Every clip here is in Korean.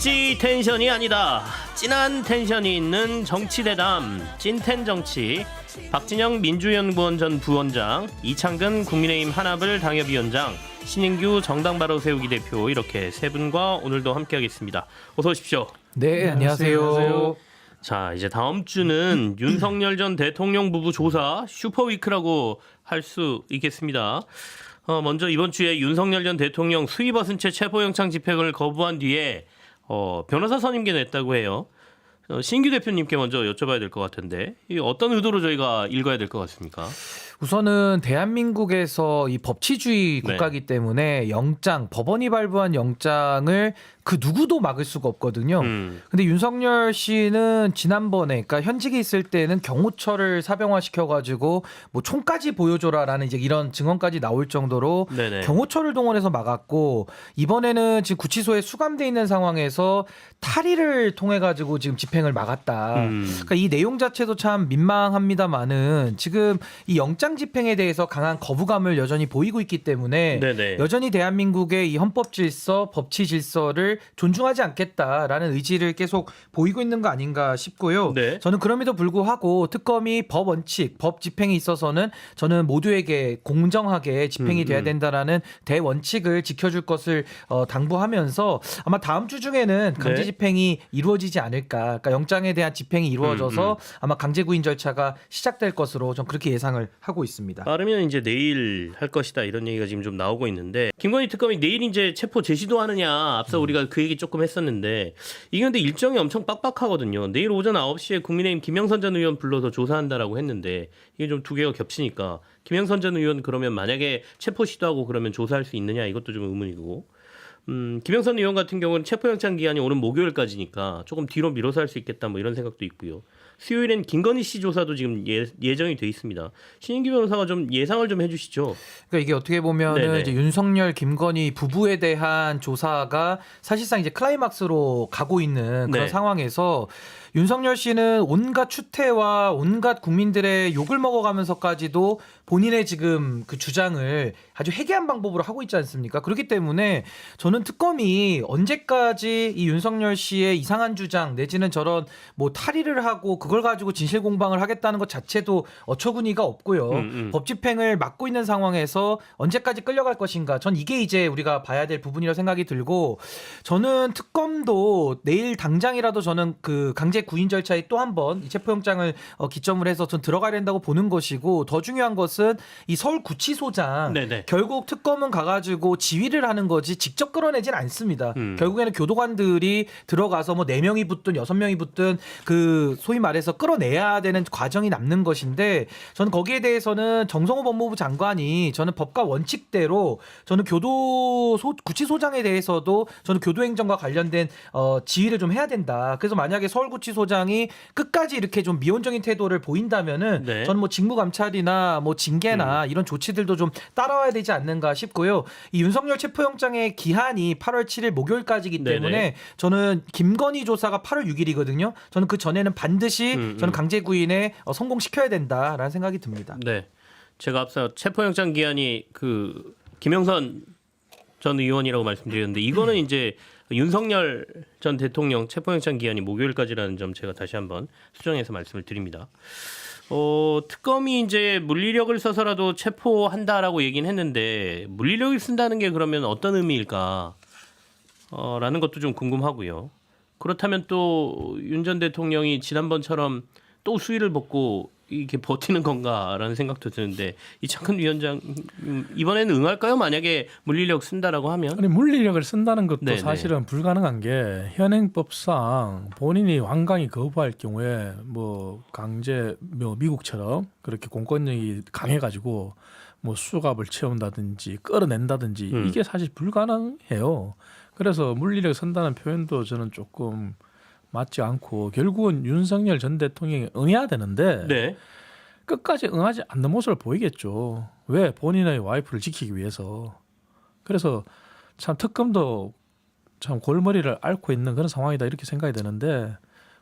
억지 텐션이 아니다. 찐한 텐션이 있는 정치대담 찐텐정치. 박진영 민주연구원 전 부원장, 이창근 국민의힘 한합을 당협위원장, 신인규 정당 바로 세우기 대표, 이렇게 세 분과 오늘도 함께하겠습니다. 어서 오십시오. 네, 안녕하세요. 자, 이제 다음 주는 윤석열 전 대통령 부부 조사 슈퍼위크라고 할 수 있겠습니다. 먼저 이번 주에 윤석열 전 대통령 수의벗은 채 체포영장 집행을 거부한 뒤에 변호사 선임계 냈다고 해요. 신규 대표님께 먼저 여쭤봐야 될 것 같은데, 이 어떤 의도로 저희가 읽어야 될 것 같습니까? 우선은 대한민국에서 이 법치주의 국가이기 때문에 영장, 법원이 발부한 영장을 그 누구도 막을 수가 없거든요. 근데 윤석열 씨는 지난번에, 그러니까 현직에 있을 때는 경호처를 사병화시켜가지고 뭐 총까지 보여줘라라는 이제 이런 증언까지 나올 정도로 네네. 경호처를 동원해서 막았고, 이번에는 지금 구치소에 수감돼 있는 상황에서 탈의를 통해 가지고 지금 집행을 막았다. 그러니까 이 내용 자체도 참 민망합니다만은 지금 이 영장 집행에 대해서 강한 거부감을 여전히 보이고 있기 때문에 네네. 여전히 대한민국의 이 헌법 질서, 법치 질서를 존중하지 않겠다라는 의지를 계속 보이고 있는 거 아닌가 싶고요. 네. 저는 그럼에도 불구하고 특검이 법 원칙, 법 집행에 있어서는 저는 모두에게 공정하게 집행이 돼야 된다라는 대원칙을 지켜줄 것을 당부하면서 아마 다음 주 중에는 강제 집행이 이루어지지 않을까. 그러니까 영장에 대한 집행이 이루어져서 아마 강제 구인 절차가 시작될 것으로 전 그렇게 예상을 하고 있습니다. 빠르면 이제 내일 할 것이다, 이런 얘기가 지금 좀 나오고 있는데, 김건희 특검이 내일 이제 체포 제시도 하느냐, 앞서 우리가 그 얘기 조금 했었는데, 이게 근데 일정이 엄청 빡빡하거든요. 내일 오전 9시에 국민의힘 김영선 전 의원 불러서 조사한다라고 했는데, 이게 좀 두 개가 겹치니까 김영선 전 의원 그러면 만약에 체포 시도하고 그러면 조사할 수 있느냐, 이것도 좀 의문이고, 김영선 의원 같은 경우는 체포영장 기한이 오는 목요일까지니까 조금 뒤로 미뤄서 할 수 있겠다, 뭐 이런 생각도 있고요. 수요일엔 김건희 씨 조사도 지금 예정이 돼 있습니다. 신인규 변호사가 좀 예상을 좀 해주시죠. 그러니까 이게 어떻게 보면은 이제 윤석열, 김건희 부부에 대한 조사가 사실상 이제 클라이막스로 가고 있는 그런 상황에서 윤석열 씨는 온갖 추태와 온갖 국민들의 욕을 먹어가면서까지도 본인의 지금 그 주장을 아주 해괴한 방법으로 하고 있지 않습니까? 그렇기 때문에 저는 특검이 언제까지 이 윤석열 씨의 이상한 주장 내지는 저런 뭐 탈의를 하고 그걸 가지고 진실 공방을 하겠다는 것 자체도 어처구니가 없고요. 법 집행을 막고 있는 상황에서 언제까지 끌려갈 것인가? 전 이게 이제 우리가 봐야 될 부분이라고 생각이 들고, 저는 특검도 내일 당장이라도 저는 그 강제 구인 절차에 또 한 번 이 체포영장을 기점을 해서 전 들어가야 된다고 보는 것이고, 더 중요한 것은 이 서울구치소장 결국 특검은 가가지고 지휘를 하는 거지 직접 끌어내진 않습니다. 결국에는 교도관들이 들어가서 뭐 4명이 붙든 6명이 붙든 그 소위 말해서 끌어내야 되는 과정이 남는 것인데, 저는 거기에 대해서는 정성호 법무부 장관이 저는 법과 원칙대로 저는 구치소장에 대해서도 저는 교도행정과 관련된 지휘를 좀 해야 된다. 그래서 만약에 서울구치소장이 끝까지 이렇게 좀 미온적인 태도를 보인다면은 저는 뭐 직무감찰이나 뭐 징계나 이런 조치들도 좀 따라와야 되지 않는가 싶고요. 이 윤석열 체포영장의 기한이 8월 7일 목요일까지이기 때문에 저는 김건희 조사가 8월 6일이거든요. 저는 그 전에는 반드시 저는 강제 구인에 성공시켜야 된다라는 생각이 듭니다. 네, 제가 앞서 체포영장 기한이 그 김영선 전 의원이라고 말씀드렸는데, 이거는 이제 윤석열 전 대통령 체포영장 기한이 목요일까지라는 점 제가 다시 한번 수정해서 말씀을 드립니다. 특검이 이제 물리력을 써서라도 체포한다라고 얘기는 했는데, 물리력을 쓴다는 게 그러면 어떤 의미일까? 라는 것도 좀 궁금하고요. 그렇다면 또 윤 전 대통령이 지난번처럼 또 수위를 벗고 이렇게 버티는 건가라는 생각도 드는데, 이창근 위원장 이번에는 응할까요? 만약에 물리력 쓴다라고 하면? 아니, 물리력을 쓴다는 것도 사실은 불가능한 게, 현행법상 본인이 완강히 거부할 경우에 뭐 강제 미국처럼 그렇게 공권력이 강해가지고 뭐 수갑을 채운다든지 끌어낸다든지 이게 사실 불가능해요. 그래서 물리력 쓴다는 표현도 저는 조금 맞지 않고, 결국은 윤석열 전 대통령이 응해야 되는데 끝까지 응하지 않는 모습을 보이겠죠. 왜? 본인의 와이프를 지키기 위해서. 그래서 참 특검도 참 골머리를 앓고 있는 그런 상황이다, 이렇게 생각이 되는데,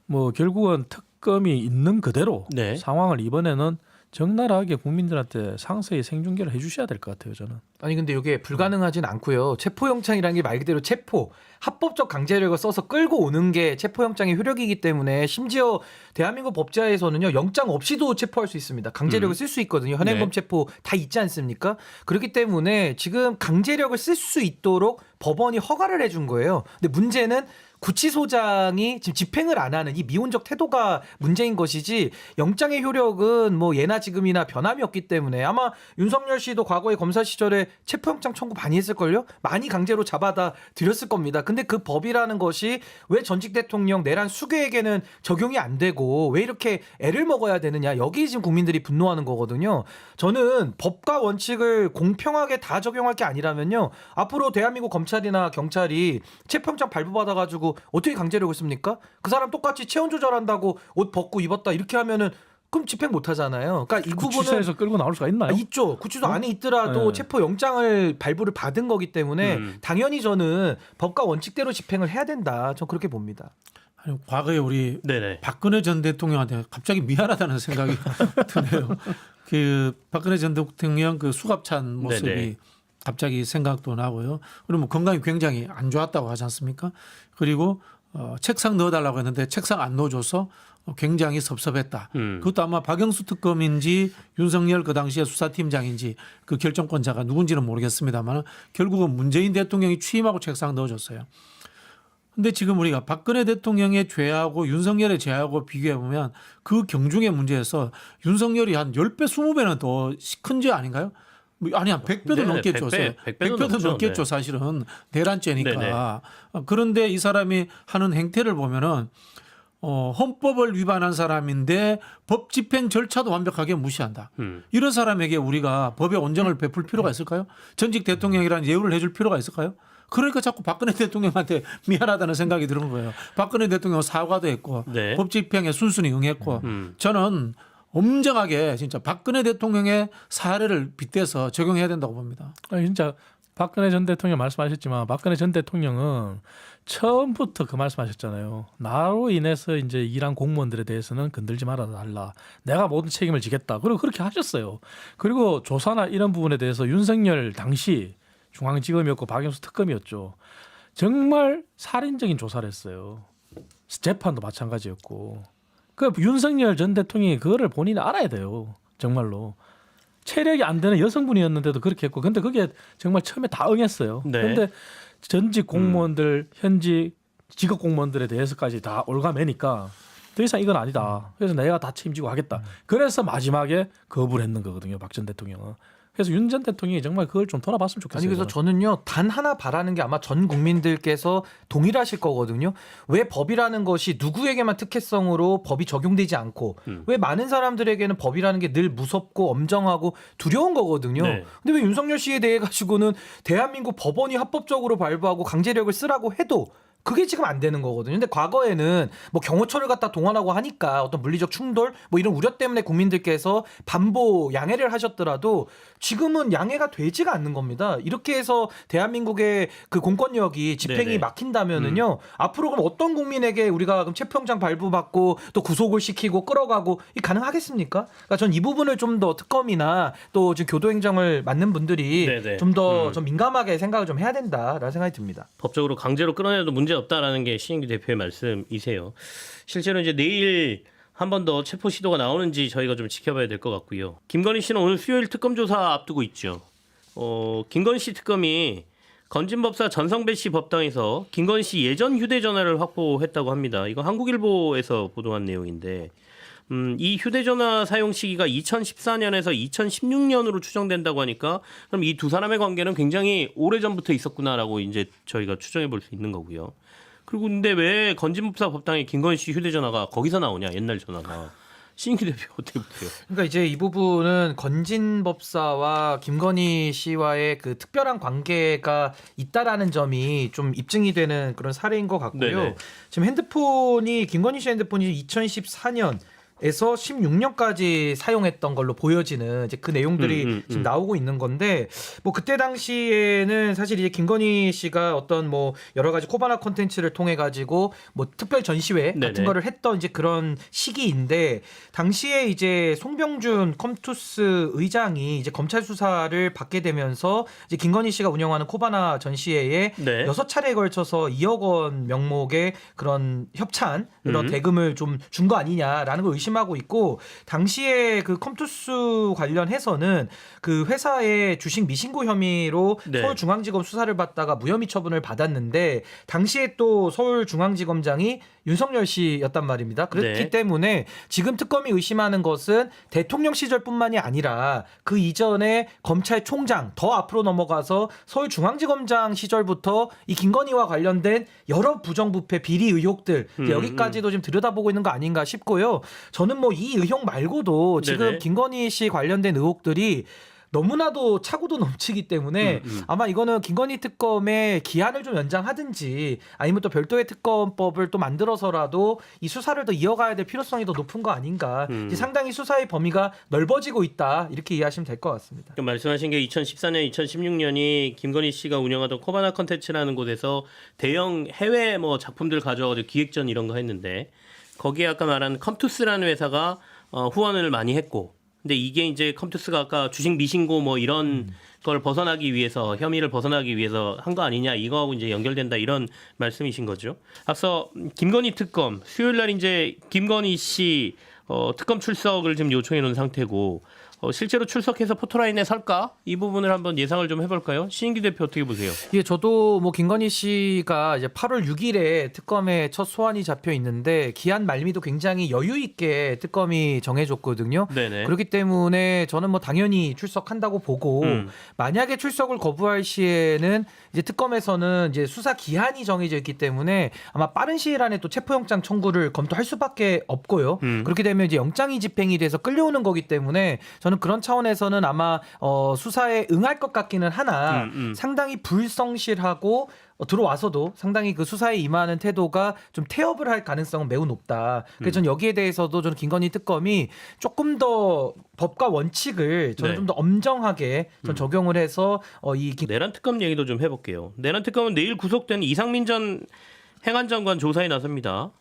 뭐 결국은 특검이 있는 그대로 상황을 이번에는 적나라하게 국민들한테 상세히 생중계를 해주셔야 될 것 같아요. 저는. 아니 근데 이게 불가능하진 않고요. 체포영장이라는 게 말 그대로 체포, 합법적 강제력을 써서 끌고 오는 게 체포영장의 효력이기 때문에 심지어 대한민국 법제화에서는요. 영장 없이도 체포할 수 있습니다. 강제력을 쓸 수 있거든요. 현행범 체포 다 있지 않습니까? 그렇기 때문에 지금 강제력을 쓸 수 있도록 법원이 허가를 해준 거예요. 근데 문제는 구치소장이 지금 집행을 안 하는 이 미온적 태도가 문제인 것이지 영장의 효력은 뭐 예나 지금이나 변함이 없기 때문에 아마 윤석열 씨도 과거에 검사 시절에 체포영장 청구 많이 했을걸요? 많이 강제로 잡아다 드렸을 겁니다. 근데 그 법이라는 것이 왜 전직 대통령 내란 수괴에게는 적용이 안 되고 왜 이렇게 애를 먹어야 되느냐 여기 지금 국민들이 분노하는 거거든요. 저는 법과 원칙을 공평하게 다 적용할 게 아니라면요. 앞으로 대한민국 검찰이나 경찰이 체포영장 발부받아가지고 어떻게 강제력을 씁니까? 그 사람 똑같이 체온 조절한다고 옷 벗고 입었다 이렇게 하면은 그럼 집행 못 하잖아요. 그러니까 이 부분은 구치소에서 끌고 나올 수가 있나요? 있죠. 구치소 안에 있더라도 네. 체포 영장을 발부를 받은 거기 때문에 당연히 저는 법과 원칙대로 집행을 해야 된다. 전 그렇게 봅니다. 아니, 과거에 우리 네네. 박근혜 전 대통령한테 갑자기 미안하다는 생각이 드네요. 그 박근혜 전 대통령 그 수갑찬 모습이 네네. 갑자기 생각도 나고요. 그리고 뭐 건강이 굉장히 안 좋았다고 하지 않습니까? 그리고 책상 넣어달라고 했는데 책상 안 넣어줘서 굉장히 섭섭했다. 그것도 아마 박영수 특검인지 윤석열 그 당시에 수사팀장인지 그 결정권자가 누군지는 모르겠습니다만 결국은 문재인 대통령이 취임하고 책상 넣어줬어요. 근데 지금 우리가 박근혜 대통령의 죄하고 윤석열의 죄하고 비교해 보면 그 경중의 문제에서 윤석열이 한 10배, 20배는 더 큰 죄 아닌가요? 아니 한 100배도 네네, 넘겠죠. 100배도 100배도 넘죠. 넘겠죠. 네. 사실은 내란죄니까. 네네. 그런데 이 사람이 하는 행태를 보면은 헌법을 위반한 사람인데 법 집행 절차도 완벽하게 무시한다. 이런 사람에게 우리가 법의 온정을 베풀 필요가 있을까요? 전직 대통령이라는 예우를 해줄 필요가 있을까요? 그러니까 자꾸 박근혜 대통령한테 미안하다는 생각이 드는 거예요. 박근혜 대통령 사과도 했고 네. 법 집행에 순순히 응했고 저는 엄정하게 진짜 박근혜 대통령의 사례를 빗대서 적용해야 된다고 봅니다. 아니, 진짜 박근혜 전 대통령 말씀하셨지만 박근혜 전 대통령은 처음부터 그 말씀하셨잖아요. 나로 인해서 이제 일한 공무원들에 대해서는 건들지 말아 달라. 내가 모든 책임을 지겠다. 그리고 그렇게 하셨어요. 그리고 조사나 이런 부분에 대해서 윤석열 당시 중앙지검이었고 박영수 특검이었죠. 정말 살인적인 조사를 했어요. 재판도 마찬가지였고. 그 윤석열 전 대통령이 그거를 본인이 알아야 돼요. 정말로. 체력이 안 되는 여성분이었는데도 그렇게 했고. 근데 그게 정말 처음에 다 응했어요. 네. 근데 전직 공무원들, 현직 직업 공무원들에 대해서까지 다 올가매니까 더 이상 이건 아니다. 그래서 내가 다 책임지고 하겠다. 그래서 마지막에 거부를 했는 거거든요. 박 전 대통령은. 그래서 윤 전 대통령이 정말 그걸 좀 돌아봤으면 좋겠어요. 아니 그래서 저는요 단 하나 바라는 게 아마 전 국민들께서 동일하실 거거든요. 왜 법이라는 것이 누구에게만 특혜성으로 법이 적용되지 않고 왜 많은 사람들에게는 법이라는 게 늘 무섭고 엄정하고 두려운 거거든요. 네. 근데 왜 윤석열 씨에 대해 가지고는 대한민국 법원이 합법적으로 발부하고 강제력을 쓰라고 해도 그게 지금 안 되는 거거든요. 근데 과거에는 뭐 경호처를 갖다 동원하고 하니까 어떤 물리적 충돌 뭐 이런 우려 때문에 국민들께서 반보 양해를 하셨더라도 지금은 양해가 되지가 않는 겁니다. 이렇게 해서 대한민국의 그 공권력이 집행이 네네. 막힌다면은요. 앞으로 그럼 어떤 국민에게 우리가 그럼 체포영장 발부받고 또 구속을 시키고 끌어가고 이 가능하겠습니까? 그러니까 전 이 부분을 좀 더 특검이나 또 지금 교도행정을 맡는 분들이 네네. 좀 더 좀 민감하게 생각을 좀 해야 된다라는 생각이 듭니다. 법적으로 강제로 끌어내도 문제 없다라는 게 신인규 대표의 말씀이세요. 실제로 이제 내일 한 번 더 체포 시도가 나오는지 저희가 좀 지켜봐야 될 것 같고요. 김건희 씨는 오늘 수요일 특검 조사 앞두고 있죠. 김건희 씨 특검이 건진법사 전성배 씨 법당에서 김건희 씨 예전 휴대전화를 확보했다고 합니다. 이거 한국일보에서 보도한 내용인데 이 휴대전화 사용 시기가 2014년에서 2016년으로 추정된다고 하니까 그럼 이 두 사람의 관계는 굉장히 오래전부터 있었구나라고 이제 저희가 추정해 볼 수 있는 거고요. 그리고 근데 왜 건진법사 법당에 김건희 씨 휴대전화가 거기서 나오냐 옛날 전화가. 신인규 대표 어떻게 보세요? 그러니까 이제 이 부분은 건진 법사와 김건희 씨와의 그 특별한 관계가 있다라는 점이 좀 입증이 되는 그런 사례인 것 같고요. 네네. 지금 핸드폰이 김건희 씨 핸드폰이 2014년 에서 16년까지 사용했던 걸로 보여지는 이제 그 내용들이 지금 나오고 있는 건데 뭐 그때 당시에는 사실 이제 김건희 씨가 어떤 뭐 여러 가지 코바나 콘텐츠를 통해 가지고 뭐 특별 전시회 같은 네네. 거를 했던 이제 그런 시기인데 당시에 이제 송병준 컴투스 의장이 이제 검찰 수사를 받게 되면서 이제 김건희 씨가 운영하는 코바나 전시회에 네. 6차례에 걸쳐서 2억 원 명목의 그런 협찬 그런 대금을 좀 준 거 아니냐라는 걸 의심하고 있고 당시에 그 컴투스 관련해서는 그 회사의 주식 미신고 혐의로 네. 서울중앙지검 수사를 받다가 무혐의 처분을 받았는데 당시에 또 서울중앙지검장이 윤석열 씨였단 말입니다. 그렇기 네. 때문에 지금 특검이 의심하는 것은 대통령 시절뿐만이 아니라 그 이전에 검찰총장 더 앞으로 넘어가서 서울중앙지검장 시절부터 이 김건희와 관련된 여러 부정부패 비리 의혹들 이제 여기까지도 지금 들여다보고 있는 거 아닌가 싶고요. 저는 뭐 이 의혹 말고도 지금 네네. 김건희 씨 관련된 의혹들이 너무나도 차고도 넘치기 때문에 아마 이거는 김건희 특검의 기한을 좀 연장하든지 아니면 또 별도의 특검법을 또 만들어서라도 이 수사를 더 이어가야 될 필요성이 더 높은 거 아닌가. 이제 상당히 수사의 범위가 넓어지고 있다. 이렇게 이해하시면 될 것 같습니다. 말씀하신 게 2014년, 2016년이 김건희 씨가 운영하던 코바나 컨텐츠라는 곳에서 대형 해외 뭐 작품들 가져와서 기획전 이런 거 했는데 거기에 아까 말한 컴투스라는 회사가 후원을 많이 했고 근데 이게 이제 컴투스가 아까 주식 미신고 뭐 이런 걸 벗어나기 위해서 혐의를 벗어나기 위해서 한 거 아니냐 이거하고 이제 연결된다 이런 말씀이신 거죠. 앞서 김건희 특검 수요일 날 이제 김건희 씨 특검 출석을 지금 요청해 놓은 상태고 실제로 출석해서 포토라인에 설까? 이 부분을 한번 예상을 좀 해볼까요? 신인기 대표 어떻게 보세요? 예, 저도 뭐 김건희 씨가 이제 8월 6일에 특검에 첫 소환이 잡혀 있는데 기한 말미도 굉장히 여유 있게 특검이 정해줬거든요. 네네. 그렇기 때문에 저는 뭐 당연히 출석한다고 보고 만약에 출석을 거부할 시에는 이제 특검에서는 이제 수사 기한이 정해져 있기 때문에 아마 빠른 시일 안에 또 체포영장 청구를 검토할 수밖에 없고요. 그렇게 되면 이제 영장이 집행이 돼서 끌려오는 거기 때문에 저는 그런 차원에서는 아마 수사에 응할 것 같기는 하나 상당히 불성실하고 들어와서도 상당히 그 수사에 임하는 태도가 좀 태업을 할 가능성은 매우 높다. 그래서 저는 여기에 대해서도 저는 김건희 특검이 조금 더 법과 원칙을 저는 네. 좀 더 엄정하게 전 적용을 해서 내란 특검 얘기도 좀 해볼게요. 내란 특검은 내일 구속된 이상민 전 행안장관 조사에 나섭니다.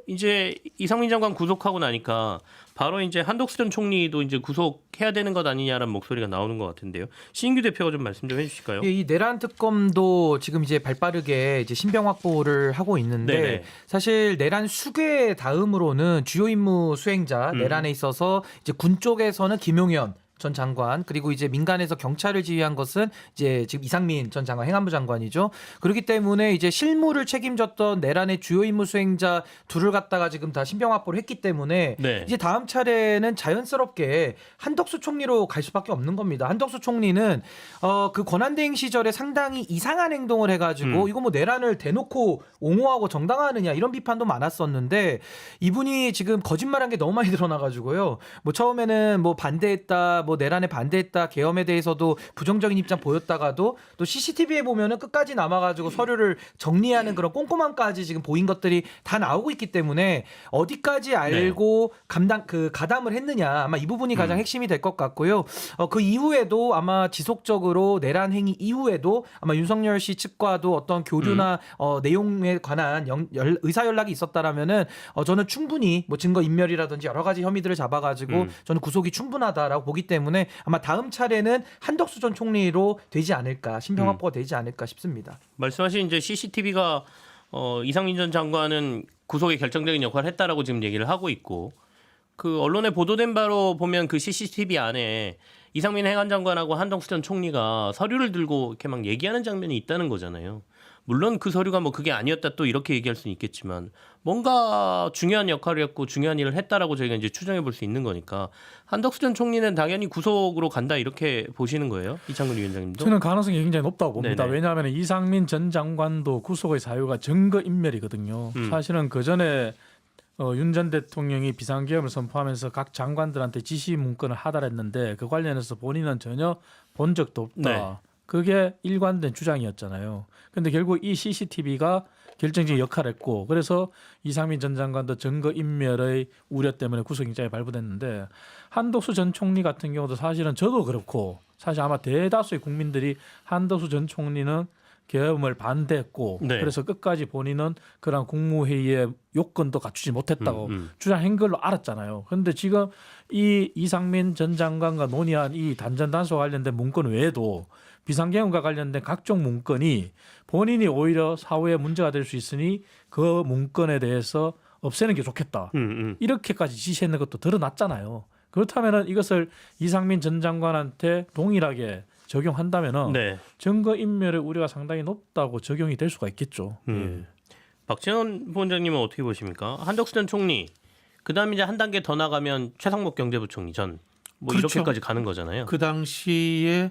이제 이상민 장관 구속하고 나니까 바로 이제 한덕수 전 총리도 이제 구속해야 되는 것 아니냐라는 목소리가 나오는 것 같은데요. 신인규 대표가 좀 말씀 좀 해주실까요? 이 내란 특검도 지금 이제 발빠르게 이제 신병 확보를 하고 있는데 네네. 사실 내란 수괴 다음으로는 주요 임무 수행자 내란에 있어서 이제 군 쪽에서는 김용현 전 장관 그리고 이제 민간에서 경찰을 지휘한 것은 이제 지금 이상민 전 장관 행안부 장관이죠. 그렇기 때문에 이제 실무를 책임졌던 내란의 주요 임무 수행자 둘을 갖다가 지금 다 신병 확보를 했기 때문에 네. 이제 다음 차례는 자연스럽게 한덕수 총리로 갈 수밖에 없는 겁니다. 한덕수 총리는 그 권한대행 시절에 상당히 이상한 행동을 해가지고 이거 뭐 내란을 대놓고 옹호하고 정당화하느냐 이런 비판도 많았었는데 이분이 지금 거짓말한 게 너무 많이 드러나가지고요. 뭐 처음에는 뭐 반대했다. 뭐 내란에 반대했다 계엄에 대해서도 부정적인 입장 보였다가도 또 CCTV에 보면은 끝까지 남아가지고 서류를 정리하는 그런 꼼꼼함까지 지금 보인 것들이 다 나오고 있기 때문에 어디까지 알고 가담을 했느냐 아마 이 부분이 가장 핵심이 될 것 같고요. 그 이후에도 아마 지속적으로 내란 행위 이후에도 아마 윤석열 씨 측과도 어떤 교류나 내용에 관한 의사 연락이 있었다라면은 저는 충분히 뭐 증거 인멸이라든지 여러 가지 혐의들을 잡아가지고 저는 구속이 충분하다라고 보기 때문에 아마 다음 차례는 한덕수 전 총리로 되지 않을까 신병 확보가 되지 않을까 싶습니다. 말씀하신 이제 CCTV가 이상민 전 장관은 구속에 결정적인 역할을 했다라고 지금 얘기를 하고 있고 그 언론에 보도된 바로 보면 그 CCTV 안에 이상민 행안장관하고 한덕수 전 총리가 서류를 들고 이렇게 막 얘기하는 장면이 있다는 거잖아요. 물론 그 서류가 뭐 그게 아니었다 또 이렇게 얘기할 수는 있겠지만 뭔가 중요한 역할을 했고 중요한 일을 했다라고 저희가 이제 추정해 볼 수 있는 거니까 한덕수 전 총리는 당연히 구속으로 간다 이렇게 보시는 거예요? 이창근 위원장님도? 저는 가능성이 굉장히 높다고 봅니다. 네네. 왜냐하면 이상민 전 장관도 구속의 사유가 증거 인멸이거든요. 사실은 그 전에 윤 전 대통령이 비상계엄을 선포하면서 각 장관들한테 지시 문건을 하달했는데 그 관련해서 본인은 전혀 본 적도 없다. 네. 그게 일관된 주장이었잖아요. 근데 결국 이 CCTV가 결정적인 역할을 했고 그래서 이상민 전 장관도 증거인멸의 우려 때문에 구속영장이 발부됐는데 한덕수 전 총리 같은 경우도 사실은 저도 그렇고 사실 아마 대다수의 국민들이 한덕수 전 총리는 계엄을 반대했고 네. 그래서 끝까지 본인은 그런 국무회의의 요건도 갖추지 못했다고 주장한 걸로 알았잖아요. 그런데 지금 이 이상민 전 장관과 논의한 이 단전단속과 관련된 문건 외에도 비상계엄과 관련된 각종 문건이 본인이 오히려 사후에 문제가 될 수 있으니 그 문건에 대해서 없애는 게 좋겠다. 이렇게까지 지시했는 것도 드러났잖아요. 그렇다면 이것을 이상민 전 장관한테 동일하게 적용한다면은 네. 증거인멸의 우려가 상당히 높다고 적용이 될 수가 있겠죠. 예. 박지원 부원장님은 어떻게 보십니까? 한덕수 전 총리, 그다음에 이제 한 단계 더 나가면 최상목 경제부총리 전 뭐 그렇죠. 이렇게까지 가는 거잖아요. 그 당시에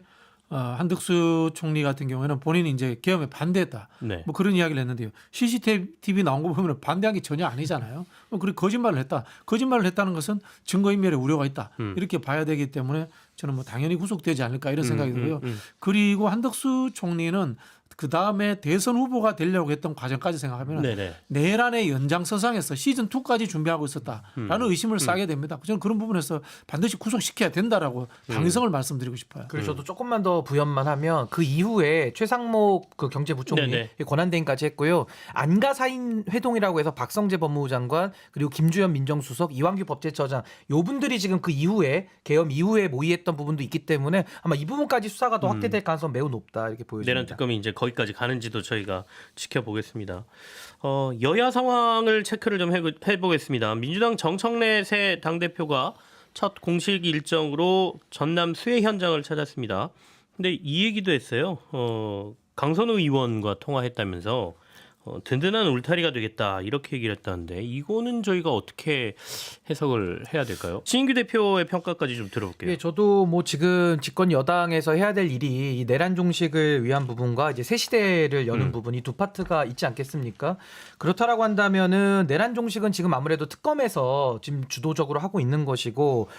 한덕수 총리 같은 경우에는 본인이 이제 계엄에 반대했다. 네. 뭐 그런 이야기를 했는데요. CCTV 나온 거 보면 반대한 게 전혀 아니잖아요. 그리고 거짓말을 했다. 거짓말을 했다는 것은 증거인멸의 우려가 있다. 이렇게 봐야 되기 때문에 저는 뭐 당연히 구속되지 않을까 이런 생각이 들고요. 그리고 한덕수 총리는 그 다음에 대선 후보가 되려고 했던 과정까지 생각하면 네네. 내란의 연장서상에서 시즌 2까지 준비하고 있었다라는 의심을 싸게 됩니다. 저는 그런 부분에서 반드시 구속시켜야 된다라고 당위성을 말씀드리고 싶어요. 그리고 저도 조금만 더 부연만 하면 그 이후에 최상목 그 경제부총리 네네. 권한대행까지 했고요. 안가사인 회동이라고 해서 박성재 법무부 장관 그리고 김주현 민정수석 이완규 법제처장 요 분들이 지금 그 이후에 계엄 이후에 모의했던 부분도 있기 때문에 아마 이 부분까지 수사가 더 확대될 가능성 매우 높다 이렇게 보여집니다. 내란 특검이 이제 거기까지 가는지도 저희가 지켜보겠습니다. 여야 상황을 체크를 좀 해보겠습니다. 민주당 정청래 새 당대표가 첫 공식 일정으로 전남 수해 현장을 찾았습니다. 근데 이 얘기도 했어요. 강선우 의원과 통화했다면서 든든한 울타리가 되겠다 이렇게 얘기를 했다는데 이거는 저희가 어떻게 해석을 해야 될까요? 신인규 대표의 평가까지 좀 들어볼게요. 예, 저도 뭐 지금 집권 여당에서 해야 될 일이 이 내란 종식을 위한 부분과 이제 새 시대를 여는 부분 이 두 파트가 있지 않겠습니까? 그렇다라고 한다면은 내란 종식은 지금 아무래도 특검에서 지금 주도적으로 하고 있는 것이고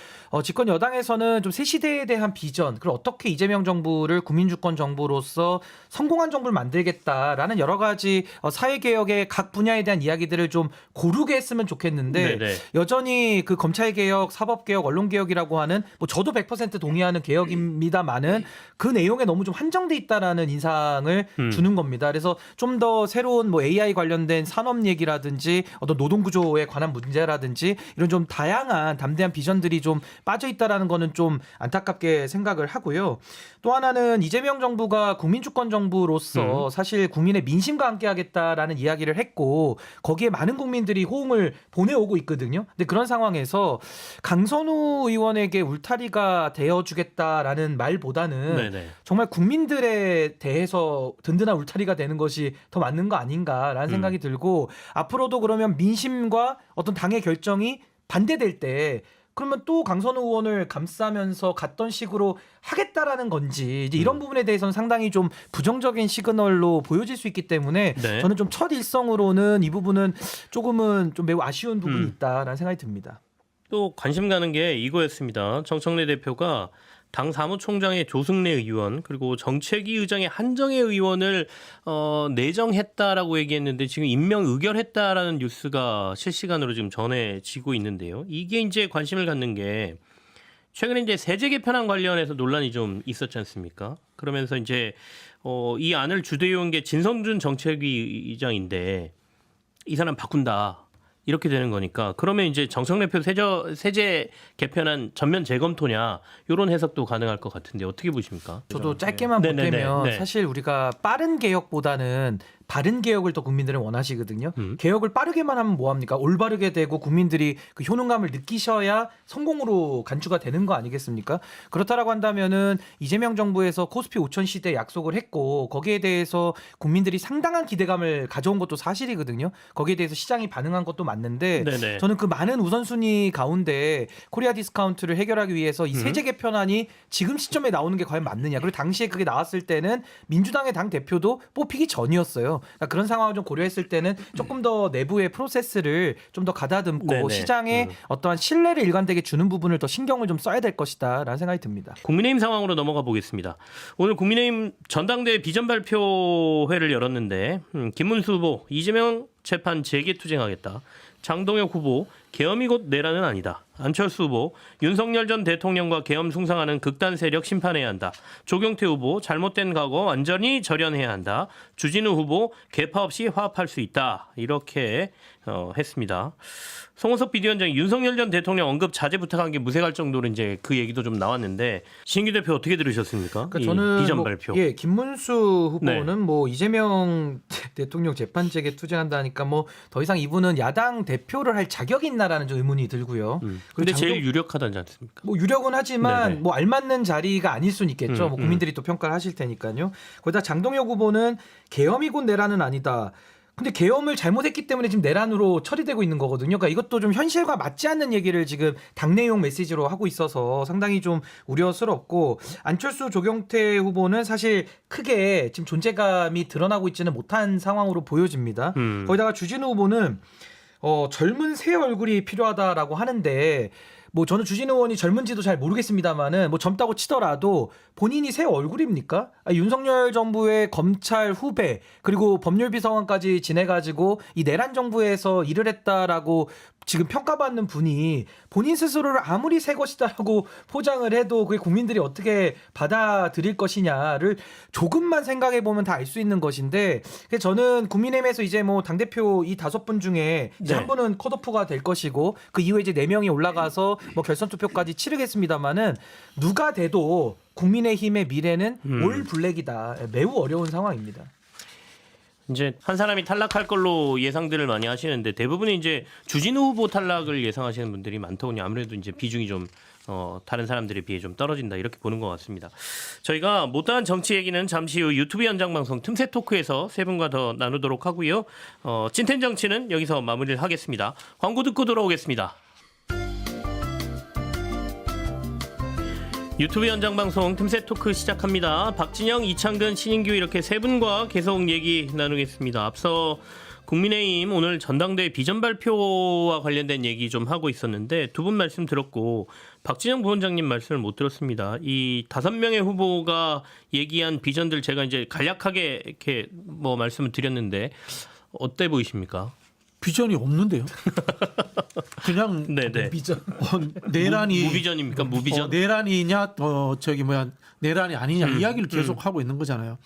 집권 여당에서는 좀 새 시대에 대한 비전 그리고 어떻게 이재명 정부를 국민주권 정부로서 성공한 정부를 만들겠다라는 여러 가지 사회개혁의 각 분야에 대한 이야기들을 좀 고르게 했으면 좋겠는데 네네. 여전히 그 검찰개혁, 사법개혁, 언론개혁이라고 하는 뭐 저도 100% 동의하는 개혁입니다만은 그 내용에 너무 좀 한정돼 있다라는 인상을 주는 겁니다. 그래서 좀 더 새로운 뭐 AI 관련된 산업 얘기라든지 어떤 노동구조에 관한 문제라든지 이런 좀 다양한 담대한 비전들이 좀 빠져 있다라는 거는 좀 안타깝게 생각을 하고요. 또 하나는 이재명 정부가 국민주권 정부로서 사실 국민의 민심과 함께 하겠다라는 이야기를 했고 거기에 많은 국민들이 호응을 보내오고 있거든요. 근데 그런 상황에서 강선우 의원에게 울타리가 되어주겠다라는 말보다는 네네. 정말 국민들에 대해서 든든한 울타리가 되는 것이 더 맞는 거 아닌가라는 생각이 들고 앞으로도 그러면 민심과 어떤 당의 결정이 반대될 때 그러면 또 강선우 의원을 감싸면서 갔던 식으로 하겠다라는 건지 이제 이런 부분에 대해서는 상당히 좀 부정적인 시그널로 보여질 수 있기 때문에 네. 저는 좀 첫 일성으로는 이 부분은 조금은 좀 매우 아쉬운 부분이 있다라는 생각이 듭니다. 또 관심 가는 게 이거였습니다. 정청래 대표가 당 사무총장의 조승래 의원 그리고 정책위 의장의 한정혜 의원을 내정했다라고 얘기했는데 지금 임명 의결했다라는 뉴스가 실시간으로 지금 전해지고 있는데요. 이게 이제 관심을 갖는 게 최근에 이제 세제 개편안 관련해서 논란이 좀 있었지 않습니까? 그러면서 이제 이 안을 주도해온 게 진성준 정책위 의장인데 이 사람 바꾼다. 이렇게 되는 거니까 그러면 이제 정청래 표 세제 개편안 전면 재검토냐 이런 해석도 가능할 것 같은데 어떻게 보십니까? 저도 짧게만 네네네. 보태면 네. 사실 우리가 빠른 개혁보다는 바른 개혁을 더 국민들은 원하시거든요. 개혁을 빠르게만 하면 뭐합니까? 올바르게 되고 국민들이 그 효능감을 느끼셔야 성공으로 간주가 되는 거 아니겠습니까? 그렇다라고 한다면은 이재명 정부에서 코스피 5천 시대 약속을 했고 거기에 대해서 국민들이 상당한 기대감을 가져온 것도 사실이거든요. 거기에 대해서 시장이 반응한 것도 맞는데 네네. 저는 그 많은 우선순위 가운데 코리아 디스카운트를 해결하기 위해서 이 세제 개편안이 지금 시점에 나오는 게 과연 맞느냐. 그리고 당시에 그게 나왔을 때는 민주당의 당 대표도 뽑히기 전이었어요. 있잖아요. 그러니까 그런 상황을 좀 고려했을 때는 조금 더 내부의 프로세스를 좀 더 가다듬고 네네. 시장에 어떠한 신뢰를 일관되게 주는 부분을 더 신경을 좀 써야 될 것이다라는 생각이 듭니다. 국민의힘 상황으로 넘어가 보겠습니다. 오늘 국민의힘 전당대회 비전 발표회를 열었는데 김문수 후보 이재명 재판 재개투쟁하겠다. 장동혁 후보 계엄이 곧 내란은 아니다. 안철수 후보 윤석열 전 대통령과 계엄 숭상하는 극단 세력 심판해야 한다. 조경태 후보 잘못된 과거 완전히 절연해야 한다. 주진우 후보 개파 없이 화합할 수 있다. 이렇게 했습니다. 송원석 비대위원장이 윤석열 전 대통령 언급 자제 부탁한 게 무색할 정도로 이제 그 얘기도 좀 나왔는데 신규 대표 어떻게 들으셨습니까? 그러니까 이 저는 비전 발표. 예, 김문수 후보는 네. 뭐 이재명 대통령 재판 재개 투쟁한다니까 뭐 더 이상 이분은 야당 대표를 할 자격이 있나라는 좀 의문이 들고요. 근데 제일 유력하다지 않습니까? 뭐 유력은 하지만 네네. 뭐 알맞는 자리가 아닐 수는 있겠죠. 뭐 국민들이 또 평가를 하실 테니까요. 거기다 장동혁 후보는 계엄이 곧 내란은 아니다. 근데 계엄을 잘못했기 때문에 지금 내란으로 처리되고 있는 거거든요. 그러니까 이것도 좀 현실과 맞지 않는 얘기를 지금 당내용 메시지로 하고 있어서 상당히 좀 우려스럽고 안철수 조경태 후보는 사실 크게 지금 존재감이 드러나고 있지는 못한 상황으로 보여집니다. 거기다가 주진우 후보는 젊은 새 얼굴이 필요하다라고 하는데 뭐 저는 주진우 의원이 젊은지도 잘 모르겠습니다만은 뭐 젊다고 치더라도 본인이 새 얼굴입니까? 윤석열 정부의 검찰 후배 그리고 법률비서관까지 지내가지고 이 내란 정부에서 일을 했다라고 지금 평가받는 분이 본인 스스로를 아무리 새 것이다라고 포장을 해도 그게 국민들이 어떻게 받아들일 것이냐를 조금만 생각해 보면 다 알 수 있는 것인데 저는 국민의힘에서 이제 뭐 당대표 이 5분 중에 이제 네. 한 분은 컷오프가 될 것이고 그 이후에 이제 4명이 올라가서 뭐 결선 투표까지 치르겠습니다만은 누가 돼도 국민의힘의 미래는 올 블랙이다. 매우 어려운 상황입니다. 이제 한 사람이 탈락할 걸로 예상들을 많이 하시는데 대부분이 이제 주진우 후보 탈락을 예상하시는 분들이 많더군요. 아무래도 이제 비중이 좀 다른 사람들에 비해 좀 떨어진다 이렇게 보는 것 같습니다. 저희가 못다한 정치 얘기는 잠시 후 유튜브 연장 방송 틈새 토크에서 세 분과 더 나누도록 하고요. 찐텐 정치는 여기서 마무리를 하겠습니다. 광고 듣고 돌아오겠습니다. 유튜브 연장 방송 틈새 토크 시작합니다. 박진영, 이창근, 신인규 이렇게 세 분과 계속 얘기 나누겠습니다. 앞서 국민의힘 오늘 전당대회 비전 발표와 관련된 얘기 좀 하고 있었는데 두 분 말씀 들었고 박진영 부원장님 말씀을 못 들었습니다. 이 5명의 후보가 얘기한 비전들 제가 이제 간략하게 이렇게 뭐 말씀을 드렸는데 어때 보이십니까? 비전이 없는데요. 그냥 네네. 비전. 내란이 무비전입니까? 무비전? 내란이냐 내란이 아니냐 이야기를 계속 하고 있는 거잖아요.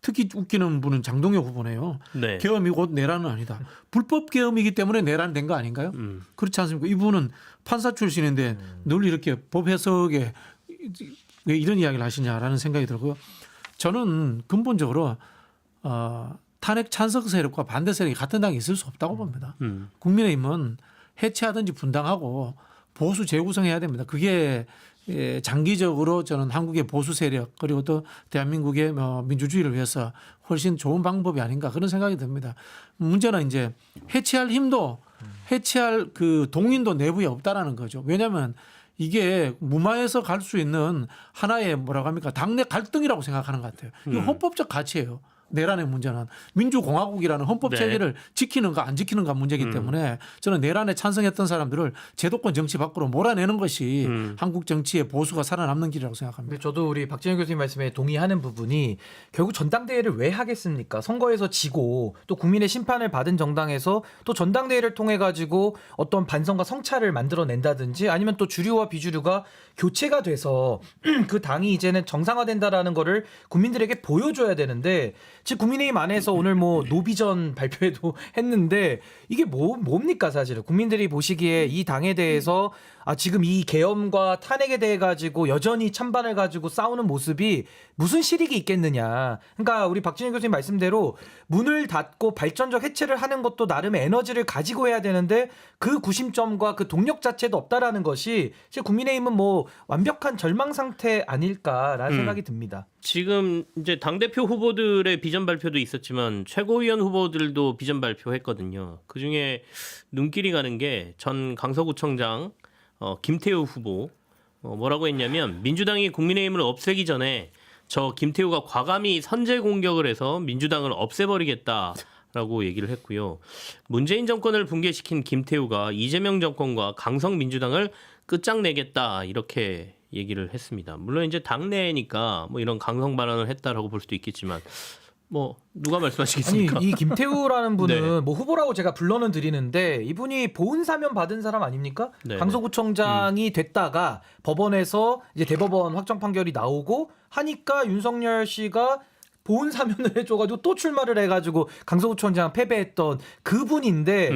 특히 웃기는 분은 장동혁 후보네요. 네. 계엄이 곧 내란은 아니다. 불법 계엄이기 때문에 내란된 거 아닌가요? 그렇지 않습니까? 이분은 판사 출신인데 늘 이렇게 법 해석에 왜 이런 이야기를 하시냐라는 생각이 들고요. 저는 근본적으로 탄핵 찬성 세력과 반대 세력이 같은 당에 있을 수 없다고 봅니다. 국민의힘은 해체하든지 분당하고 보수 재구성해야 됩니다. 그게 장기적으로 저는 한국의 보수 세력 그리고 또 대한민국의 민주주의를 위해서 훨씬 좋은 방법이 아닌가 그런 생각이 듭니다. 문제는 이제 해체할 힘도 해체할 그 동인도 내부에 없다라는 거죠. 왜냐하면 이게 무마해서 갈 수 있는 하나의 뭐라고 합니까 당내 갈등이라고 생각하는 것 같아요. 이거 헌법적 가치예요. 내란의 문제는 민주공화국이라는 헌법 체계를 지키는가 안 지키는가 문제이기 때문에 저는 내란에 찬성했던 사람들을 제도권 정치 밖으로 몰아내는 것이 한국 정치의 보수가 살아남는 길이라고 생각합니다. 근데 저도 우리 박진영 교수님 말씀에 동의하는 부분이 결국 전당대회를 왜 하겠습니까? 선거에서 지고 또 국민의 심판을 받은 정당에서 또 전당대회를 통해 가지고 어떤 반성과 성찰을 만들어낸다든지 아니면 또 주류와 비주류가 교체가 돼서 그 당이 이제는 정상화된다라는 거를 국민들에게 보여줘야 되는데 즉 국민의힘 안에서 오늘 뭐 노비전 발표회도 했는데 이게 뭡니까 사실은 국민들이 보시기에 이 당에 대해서 지금 이 계엄과 탄핵에 대해 가지고 여전히 찬반을 가지고 싸우는 모습이 무슨 실익이 있겠느냐. 그러니까 우리 박진영 교수님 말씀대로 문을 닫고 발전적 해체를 하는 것도 나름의 에너지를 가지고 해야 되는데 그 구심점과 그 동력 자체도 없다라는 것이 지금 국민의힘은 뭐 완벽한 절망 상태 아닐까라는 생각이 듭니다. 지금 이제 당대표 후보들의 비전 발표도 있었지만 최고위원 후보들도 비전 발표했거든요. 그중에 눈길이 가는 게 전 강서구청장 김태우 후보 뭐라고 했냐면 민주당이 국민의힘을 없애기 전에 저 김태우가 과감히 선제 공격을 해서 민주당을 없애버리겠다라고 얘기를 했고요. 문재인 정권을 붕괴시킨 김태우가 이재명 정권과 강성 민주당을 끝장내겠다 이렇게 얘기를 했습니다. 물론 이제 당내니까 뭐 이런 강성 발언을 했다라고 볼 수도 있겠지만 뭐 누가 말씀하시겠습니까? 아니 이 김태우라는 분은 네. 뭐 후보라고 제가 불러는 드리는데 이분이 보훈 사면 받은 사람 아닙니까? 네. 강서구청장이 됐다가 법원에서 이제 대법원 확정 판결이 나오고 하니까 윤석열 씨가 보훈 사면을 해줘가지고 또 출마를 해가지고 강서구청장 패배했던 그분인데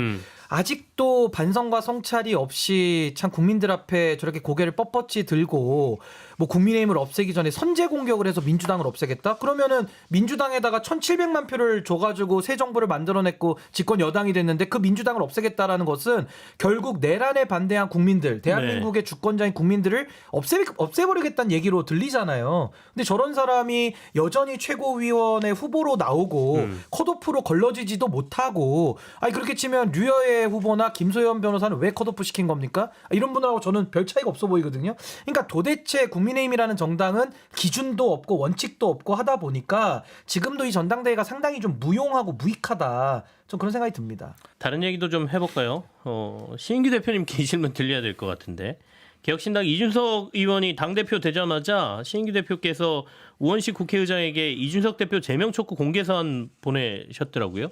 아직도 반성과 성찰이 없이 참 국민들 앞에 저렇게 고개를 뻣뻣이 들고 뭐 국민의힘을 없애기 전에 선제 공격을 해서 민주당을 없애겠다? 그러면은 민주당에다가 1,700만 표를 줘가지고 새 정부를 만들어냈고 집권 여당이 됐는데 그 민주당을 없애겠다라는 것은 결국 내란에 반대한 국민들, 대한민국의 주권자인 국민들을 없애버리겠다는 얘기로 들리잖아요. 근데 저런 사람이 여전히 최고위원의 후보로 나오고 컷오프로 걸러지지도 못하고 아니 그렇게 치면 류여의 후보나 김소연 변호사는 왜 컷오프 시킨 겁니까? 이런 분들하고 저는 별 차이가 없어 보이거든요. 그러니까 도대체 국민의힘이라는 정당은 기준도 없고 원칙도 없고 하다 보니까 지금도 이 전당대회가 상당히 좀 무용하고 무익하다. 좀 그런 생각이 듭니다. 다른 얘기도 좀 해볼까요? 신인규 대표님 계시면 들려야 될 것 같은데 개혁신당 이준석 의원이 당대표 되자마자 신인규 대표께서 우원식 국회의장에게 이준석 대표 제명 촉구 공개서한 보내셨더라고요.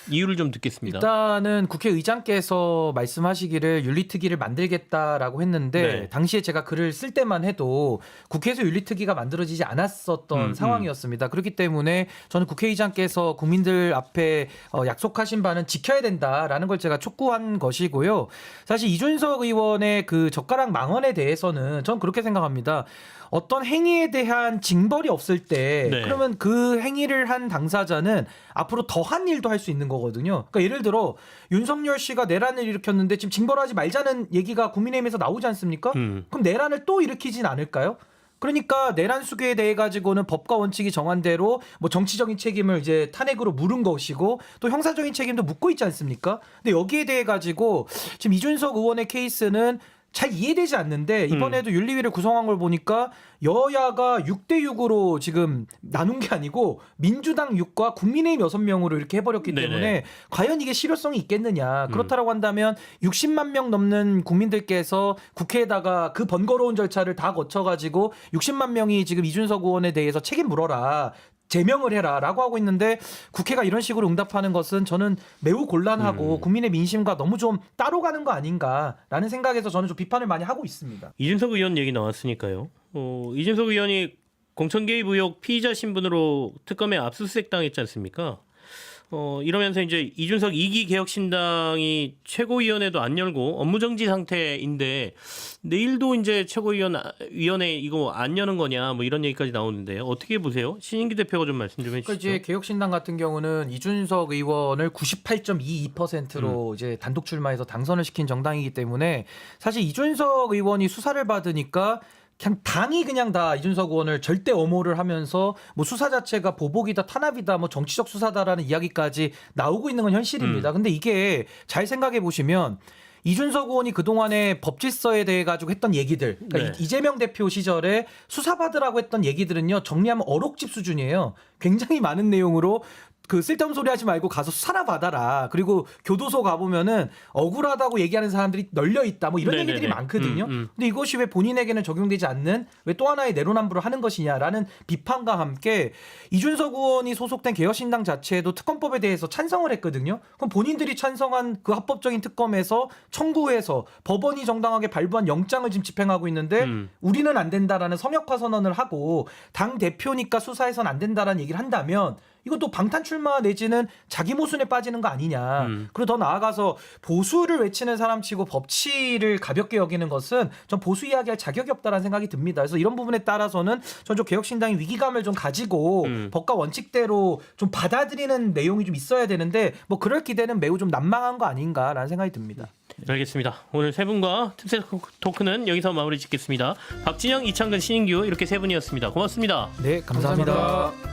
이유를 좀 듣겠습니다. 일단은 국회의장께서 말씀하시기를 윤리특위를 만들겠다라고 했는데 네. 당시에 제가 글을 쓸 때만 해도 국회에서 윤리특위가 만들어지지 않았었던 상황이었습니다. 그렇기 때문에 저는 국회의장께서 국민들 앞에 약속하신 바는 지켜야 된다라는 걸 제가 촉구한 것이고요. 사실 이준석 의원의 그 젓가락 망언에 대해서는 전 그렇게 생각합니다. 어떤 행위에 대한 징벌이 없을 때 네. 그러면 그 행위를 한 당사자는 앞으로 더한 일도 할 수 있는 거거든요. 그러니까 예를 들어 윤석열 씨가 내란을 일으켰는데 지금 징벌하지 말자는 얘기가 국민의힘에서 나오지 않습니까? 그럼 내란을 또 일으키진 않을까요? 그러니까 내란 수괴에 대해 가지고는 법과 원칙이 정한 대로 뭐 정치적인 책임을 이제 탄핵으로 물은 것이고 또 형사적인 책임도 묻고 있지 않습니까? 근데 여기에 대해 가지고 지금 이준석 의원의 케이스는 잘 이해되지 않는데 이번에도 윤리위를 구성한 걸 보니까 여야가 6대6으로 지금 나눈 게 아니고 민주당 6과 국민의힘 6명으로 이렇게 해버렸기 네네. 때문에 과연 이게 실효성이 있겠느냐. 그렇다라고 한다면 60만 명 넘는 국민들께서 국회에다가 그 번거로운 절차를 다 거쳐가지고 60만 명이 지금 이준석 의원에 대해서 책임 물어라. 제명을 해라라고 하고 있는데 국회가 이런 식으로 응답하는 것은 저는 매우 곤란하고 국민의 민심과 너무 좀 따로 가는 거 아닌가라는 생각에서 저는 좀 비판을 많이 하고 있습니다. 이준석 의원 얘기 나왔으니까요. 이준석 의원이 공천 개입 의혹 피의자 신분으로 특검에 압수수색 당했지 않습니까? 이러면서 이제 이준석 2기 개혁신당이 최고위원회도 안 열고 업무정지 상태인데 내일도 이제 최고위원회 이거 안 여는 거냐 뭐 이런 얘기까지 나오는데 어떻게 보세요? 신인규 대표가 좀 말씀 좀 해주시죠. 그러니까 이제 개혁신당 같은 경우는 이준석 의원을 98.22%로 이제 단독 출마해서 당선을 시킨 정당이기 때문에 사실 이준석 의원이 수사를 받으니까 그냥 당이 그냥 다 이준석 의원을 절대 엄호를 하면서 뭐 수사 자체가 보복이다 탄압이다 뭐 정치적 수사다라는 이야기까지 나오고 있는 건 현실입니다. 근데 이게 잘 생각해 보시면 이준석 의원이 그동안에 법질서에 대해 가지고 했던 얘기들 그러니까 네. 이재명 대표 시절에 수사받으라고 했던 얘기들은요 정리하면 어록집 수준이에요. 굉장히 많은 내용으로 그 쓸데없는 소리 하지 말고 가서 수사나 받아라. 그리고 교도소 가보면은 억울하다고 얘기하는 사람들이 널려 있다. 뭐 이런 네네네. 얘기들이 많거든요. 근데 이것이 왜 본인에게는 적용되지 않는 왜 또 하나의 내로남불을 하는 것이냐라는 비판과 함께 이준석 의원이 소속된 개혁신당 자체에도 특검법에 대해서 찬성을 했거든요. 그럼 본인들이 찬성한 그 합법적인 특검에서 청구해서 법원이 정당하게 발부한 영장을 지금 집행하고 있는데 우리는 안 된다라는 성역화 선언을 하고 당 대표니까 수사해서는 안 된다라는 얘기를 한다면 이건 또 방탄 출마 내지는 자기 모순에 빠지는 거 아니냐. 그리고 더 나아가서 보수를 외치는 사람치고 법치를 가볍게 여기는 것은 전 보수 이야기할 자격이 없다라는 생각이 듭니다. 그래서 이런 부분에 따라서는 전 좀 개혁신당이 위기감을 좀 가지고 법과 원칙대로 좀 받아들이는 내용이 좀 있어야 되는데 뭐 그럴 기대는 매우 좀 난망한 거 아닌가라는 생각이 듭니다. 알겠습니다. 오늘 세 분과 특세 토크는 여기서 마무리 짓겠습니다. 박진영, 이창근, 신인규 이렇게 세 분이었습니다. 고맙습니다. 네, 감사합니다.